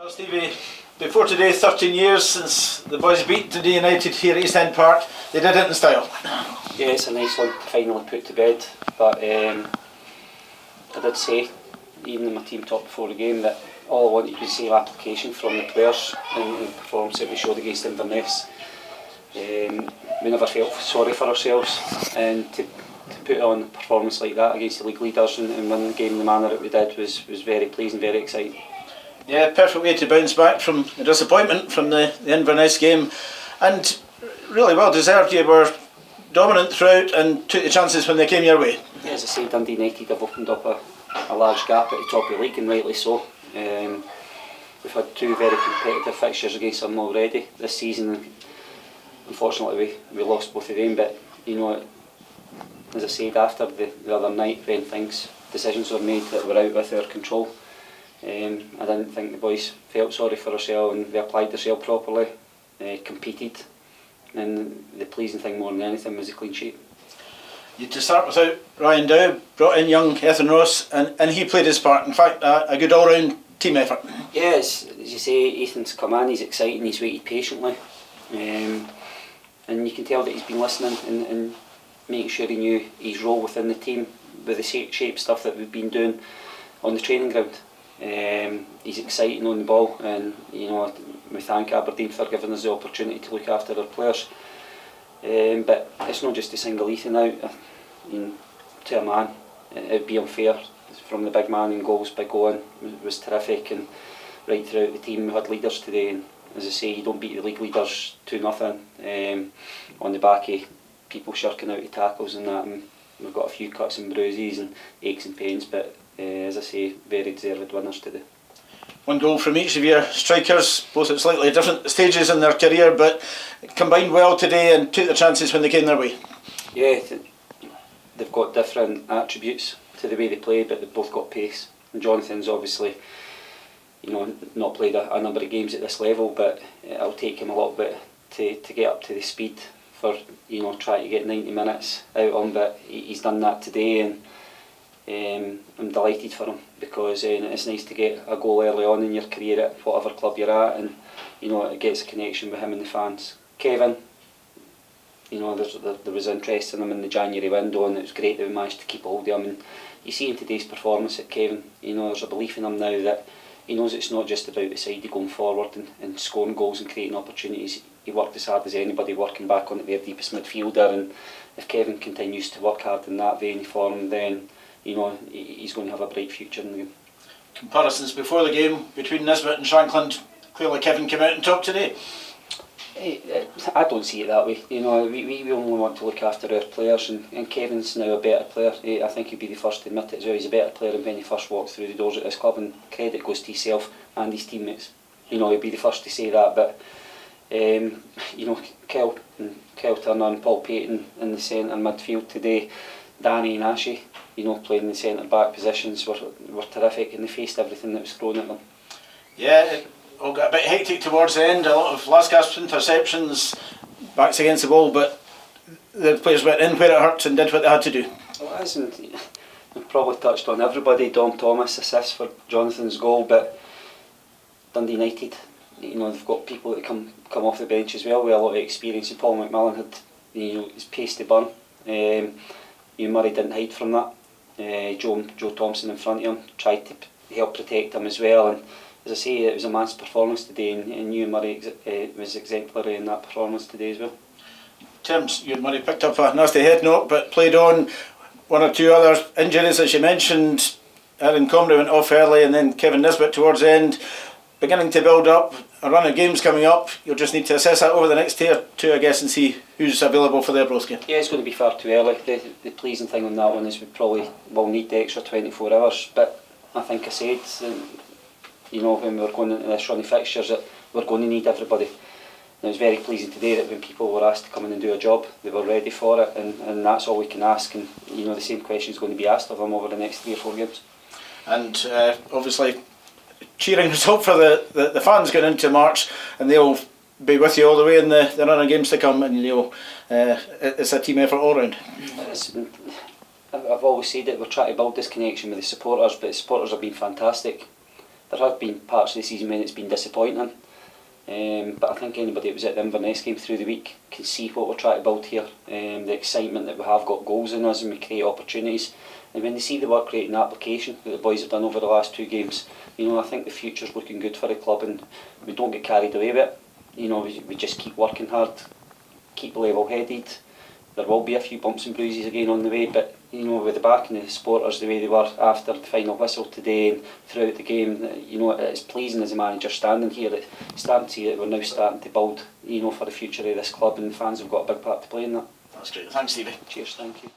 Well, Stevie, before today, 13 years since the boys beat Dundee United here at East End Park. They did it in style. Yeah, it's a nice one to finally put to bed, but I did say, even in my team talk before the game, that all I wanted was the application from the players and the performance that we showed against Inverness. We never felt sorry for ourselves, and to put on a performance like that against the league leaders and win the game in the manner that we did was very pleasing, very exciting. Yeah, perfect way to bounce back from the disappointment from the Inverness game, and really well deserved. You were dominant throughout and took the chances when they came your way. Yeah, as I say, Dundee United have opened up a large gap at the top of the league, and rightly so. We've had two very competitive fixtures against them already this season, and unfortunately we lost both of them, but you know, as I said, after the other night when decisions were made that were out with our control, I didn't think the boys felt sorry for themselves, and they applied themselves properly, competed, and the pleasing thing more than anything was the clean sheet. You to start without Ryan Dow, brought in young Ethan Ross, and he played his part. In fact, a good all-round team effort. Yes, as you say, Ethan's come in, he's exciting, he's waited patiently, and you can tell that he's been listening and making sure he knew his role within the team with the shape stuff that we've been doing on the training ground. He's exciting on the ball, and you know, we thank Aberdeen for giving us the opportunity to look after our players. But it's not just to single Ethan out. To a man, it would be unfair. From the big man in goals, big Owen was terrific, and right throughout the team we had leaders today. And as I say, you don't beat the league leaders 2-0 on the back of people shirking out of tackles and that. And we've got a few cuts and bruises and aches and pains, but as I say, very deserved winners today. One goal from each of your strikers, both at slightly different stages in their career, but combined well today and took the chances when they came their way. Yeah, they've got different attributes to the way they play, but they've both got pace. And Jonathan's obviously, you know, not played a number of games at this level, but it'll take him a little bit to get up to the speed for, you know, trying to get 90 minutes out on. But he's done that today, and I'm delighted for him, because it's nice to get a goal early on in your career at whatever club you're at, and you know, it gets a connection with him and the fans. Kevin, you know, there was interest in him in the January window, and it was great that we managed to keep hold of him. And you see in today's performance at Kevin, you know, there's a belief in him now that he knows it's not just about the side going forward and scoring goals and creating opportunities. He worked as hard as anybody working back on their deepest midfielder, and if Kevin continues to work hard in that vein of form, then you know, he's going to have a bright future in the game. Comparisons before the game between Nisbet and Shankland, clearly Kevin came out and topped today. I don't see it that way. You know, we only want to look after our players, and Kevin's now a better player. I think he'd be the first to admit it as well. He's a better player than when he first walked through the doors at this club, and credit goes to himself and his teammates. You know, he'd be the first to say that. But you know, Kel Turner and Paul Payton in the centre midfield today, Danny and Ashley, you know, playing in the centre back positions were terrific, and they faced everything that was thrown at them. Yeah, it all got a bit hectic towards the end, a lot of last gasp interceptions, backs against the ball, but the players went in where it hurt and did what they had to do. Well, it isn't. We've probably touched on everybody. Dom Thomas assists for Jonathan's goal, but Dundee United, you know, they've got people that come off the bench as well with a lot of experience. And Paul McMillan had, you know, his pace to burn. Hugh Murray didn't hide from that. Joe Thompson in front of him tried to help protect him as well, and as I say, it was a man's performance today, and Hugh Murray was exemplary in that performance today as well. In terms, Hugh Murray picked up a nasty head knock but played on. One or two other injuries, as you mentioned. Aaron Comrie went off early, and then Kevin Nisbet towards the end, beginning to build up. A run of games coming up. You'll just need to assess that over the next day or two, I guess, and see who's available for the Abro's game. Yeah, it's going to be far too early. The pleasing thing on that one is we probably will need the extra 24 hours, but I think I said, you know, when we were going into this run of fixtures, that we're going to need everybody. And it was very pleasing today that when people were asked to come in and do a job, they were ready for it, and that's all we can ask. And you know, the same question is going to be asked of them over the next 3 or 4 games. And obviously, cheering result for the fans going into March, and they'll be with you all the way in the run of games to come, and you know, it's a team effort all round. I've always said that we're trying to build this connection with the supporters, but the supporters have been fantastic. there have been parts of the season when it's been disappointing. But I think anybody that was at the Inverness game through the week can see what we're trying to build here. The excitement that we have got goals in us and we create opportunities. And when they see the work rate and application that the boys have done over the last 2 games, I think the future's looking good for the club, and we don't get carried away with it. We just keep working hard, keep level-headed. There will be a few bumps and bruises again on the way, but with the backing of the supporters the way they were after the final whistle today and throughout the game, it's pleasing as a manager standing here, starting to see that we're now starting to build, for the future of this club, and the fans have got a big part to play in that. That's great. Thanks, Stevie. Cheers, thank you.